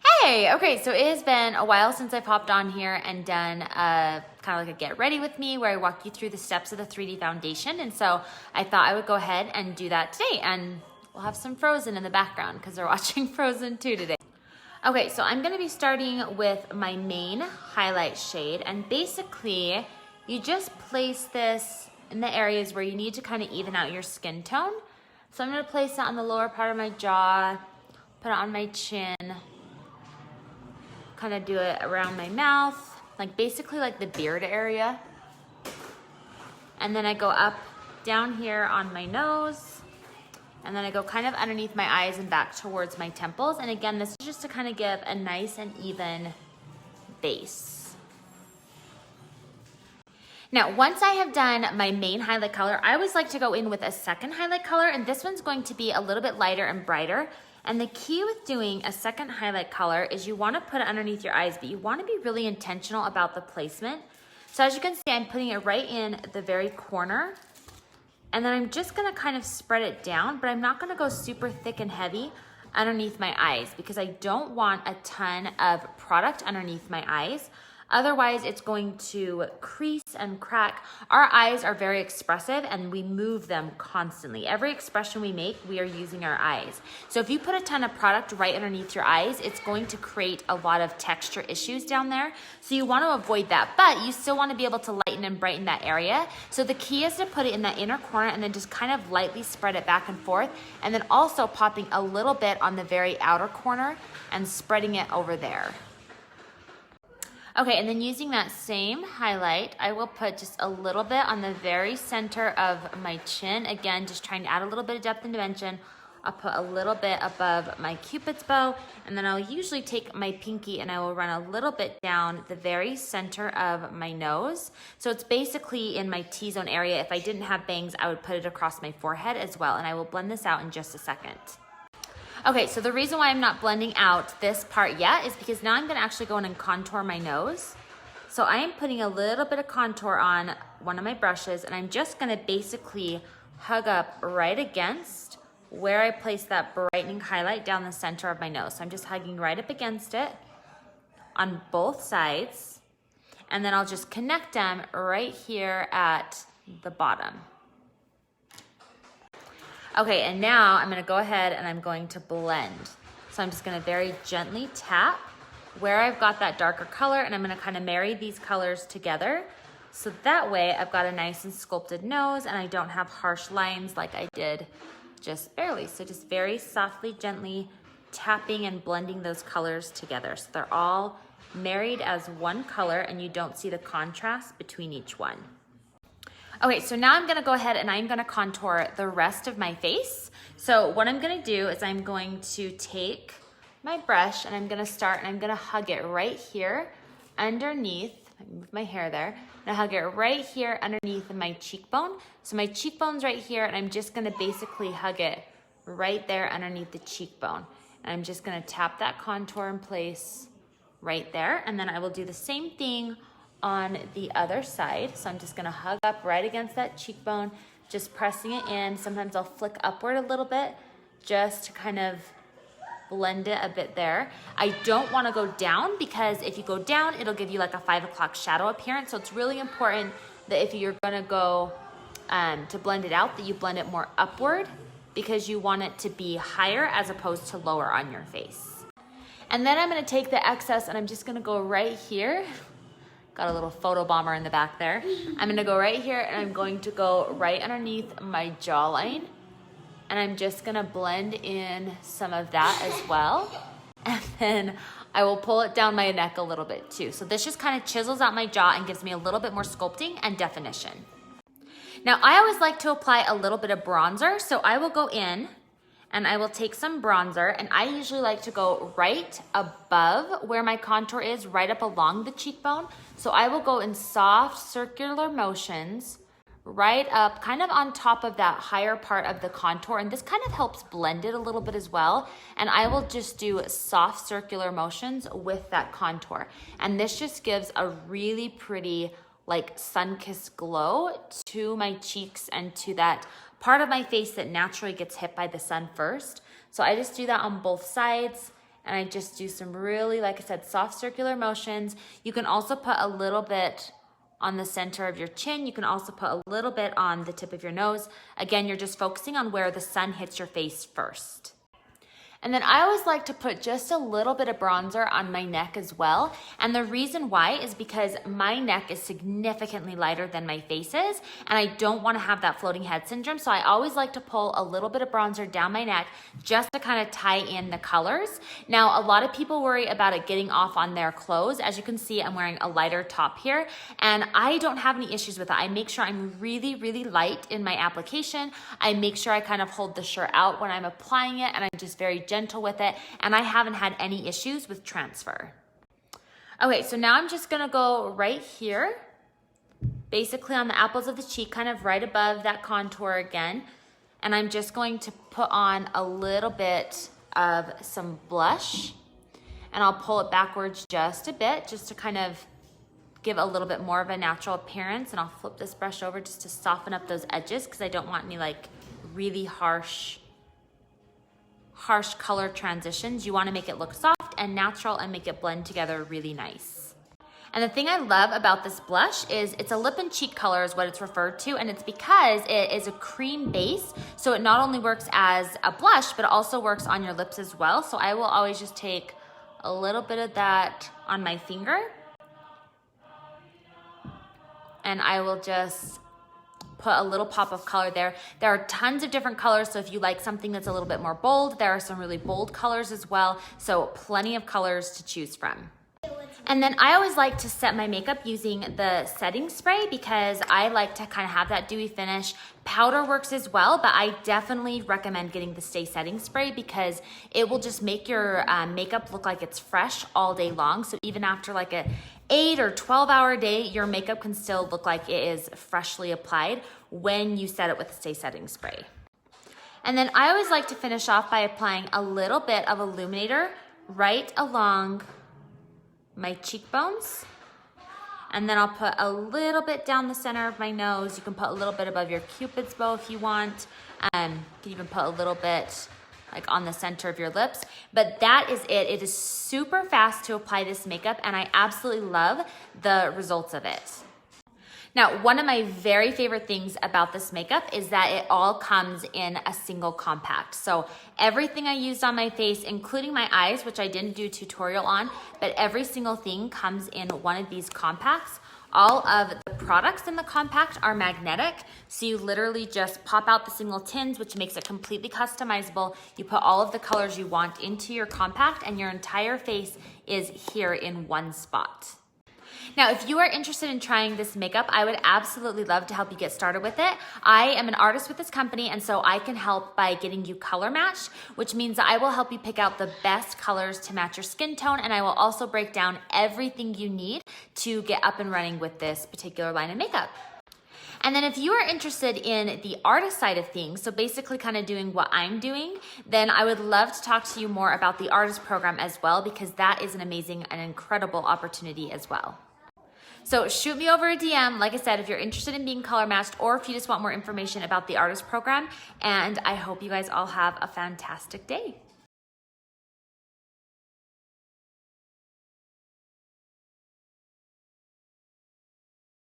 Hey, okay, so it has been a while since I've hopped on here and done kind of like a get ready with me where I walk you through the steps of the 3D foundation. And so I thought I would go ahead and do that today, and we'll have some Frozen in the background because they're watching Frozen 2 today. Okay, so I'm gonna be starting with my main highlight shade, and basically you just place this in the areas where you need to kind of even out your skin tone. So I'm gonna place that on the lower part of my jaw, put it on my chin, kind of do it around my mouth, like basically like the beard area. And then I go up down here on my nose, and then I go kind of underneath my eyes and back towards my temples. And again, this is just to kind of give a nice and even base. Now, once I have done my main highlight color, I always like to go in with a second highlight color, and this one's going to be a little bit lighter and brighter. And the key with doing a second highlight color is you want to put it underneath your eyes, but you want to be really intentional about the placement. So as you can see, I'm putting it right in the very corner, and then I'm just going to kind of spread it down, but I'm not going to go super thick and heavy underneath my eyes because I don't want a ton of product underneath my eyes. Otherwise, it's going to crease and crack. Our eyes are very expressive and we move them constantly. Every expression we make, we are using our eyes. So if you put a ton of product right underneath your eyes, it's going to create a lot of texture issues down there. So you want to avoid that, but you still want to be able to lighten and brighten that area. So the key is to put it in that inner corner and then just kind of lightly spread it back and forth. And then also popping a little bit on the very outer corner and spreading it over there. Okay, and then using that same highlight, I will put just a little bit on the very center of my chin. Again, just trying to add a little bit of depth and dimension. I'll put a little bit above my Cupid's bow, and then I'll usually take my pinky and I will run a little bit down the very center of my nose. So it's basically in my T-zone area. If I didn't have bangs, I would put it across my forehead as well, and I will blend this out in just a second. Okay, so the reason why I'm not blending out this part yet is because now I'm gonna actually go in and contour my nose. So I am putting a little bit of contour on one of my brushes, and I'm just gonna basically hug up right against where I placed that brightening highlight down the center of my nose. So I'm just hugging right up against it on both sides, and then I'll just connect them right here at the bottom. Okay, and now I'm gonna go ahead and I'm going to blend. So I'm just gonna very gently tap where I've got that darker color, and I'm gonna kind of marry these colors together. So that way I've got a nice and sculpted nose and I don't have harsh lines like I did just barely. So just very softly, gently tapping and blending those colors together. So they're all married as one color and you don't see the contrast between each one. Okay, so now I'm gonna go ahead and I'm gonna contour the rest of my face. So what I'm gonna do is I'm going to take my brush and I'm gonna start and I'm gonna hug it right here underneath, I move my hair there, and I hug it right here underneath my cheekbone. So my cheekbone's right here, and I'm just gonna basically hug it right there underneath the cheekbone. And I'm just gonna tap that contour in place right there, and then I will do the same thing on the other side. So I'm just gonna hug up right against that cheekbone, just pressing it in. Sometimes I'll flick upward a little bit just to kind of blend it a bit there. I don't wanna go down because if you go down, it'll give you like a 5 o'clock shadow appearance. So it's really important that if you're gonna go to blend it out, that you blend it more upward because you want it to be higher as opposed to lower on your face. And then I'm gonna take the excess and I'm just gonna go right here. Got a little photo bomber in the back there. I'm gonna go right here and I'm going to go right underneath my jawline. And I'm just gonna blend in some of that as well. And then I will pull it down my neck a little bit too. So this just kind of chisels out my jaw and gives me a little bit more sculpting and definition. Now I always like to apply a little bit of bronzer. So I will go in and I will take some bronzer, and I usually like to go right above where my contour is, right up along the cheekbone. So I will go in soft circular motions right up, kind of on top of that higher part of the contour, and this kind of helps blend it a little bit as well. And I will just do soft circular motions with that contour. And this just gives a really pretty like sun-kissed glow to my cheeks and to that part of my face that naturally gets hit by the sun first. So I just do that on both sides, and I just do some really, like I said, soft circular motions. You can also put a little bit on the center of your chin. You can also put a little bit on the tip of your nose. Again, you're just focusing on where the sun hits your face first. And then I always like to put just a little bit of bronzer on my neck as well. And the reason why is because my neck is significantly lighter than my face is, and I don't want to have that floating head syndrome. So I always like to pull a little bit of bronzer down my neck just to kind of tie in the colors. Now, a lot of people worry about it getting off on their clothes. As you can see, I'm wearing a lighter top here, and I don't have any issues with it. I make sure I'm really, really light in my application. I make sure I kind of hold the shirt out when I'm applying it, and I'm just very gentle with it, and I haven't had any issues with transfer. Okay, so now I'm just gonna go right here, basically on the apples of the cheek, kind of right above that contour again, and I'm just going to put on a little bit of some blush, and I'll pull it backwards just a bit, just to kind of give a little bit more of a natural appearance, and I'll flip this brush over just to soften up those edges because I don't want any like really harsh color transitions. You want to make it look soft and natural and make it blend together really nice. And the thing I love about this blush is it's a lip and cheek color is what it's referred to, and it's because it is a cream base, so it not only works as a blush, but it also works on your lips as well. So I will always just take a little bit of that on my finger, and I will just put a little pop of color there. There are tons of different colors, so if you like something that's a little bit more bold, there are some really bold colors as well, so plenty of colors to choose from. And then I always like to set my makeup using the setting spray because I like to kind of have that dewy finish. Powder works as well, but I definitely recommend getting the Stay Setting Spray because it will just make your makeup look like it's fresh all day long. So even after like a 8 or 12-hour day, your makeup can still look like it is freshly applied when you set it with the Stay Setting Spray. And then I always like to finish off by applying a little bit of Illuminator right along my cheekbones. And then I'll put a little bit down the center of my nose. You can put a little bit above your Cupid's bow if you want. You can even put a little bit like on the center of your lips. But that is it. It is super fast to apply this makeup, and I absolutely love the results of it. Now, one of my very favorite things about this makeup is that it all comes in a single compact. So everything I used on my face, including my eyes, which I didn't do a tutorial on, but every single thing comes in one of these compacts. All of the products in the compact are magnetic, so you literally just pop out the single tins, which makes it completely customizable. You put all of the colors you want into your compact, and your entire face is here in one spot. Now, if you are interested in trying this makeup, I would absolutely love to help you get started with it. I am an artist with this company, and so I can help by getting you color matched, which means that I will help you pick out the best colors to match your skin tone, and I will also break down everything you need to get up and running with this particular line of makeup. And then if you are interested in the artist side of things, so basically kind of doing what I'm doing, then I would love to talk to you more about the artist program as well, because that is an amazing and incredible opportunity as well. So shoot me over a DM, like I said, if you're interested in being color matched or if you just want more information about the artist program. And I hope you guys all have a fantastic day.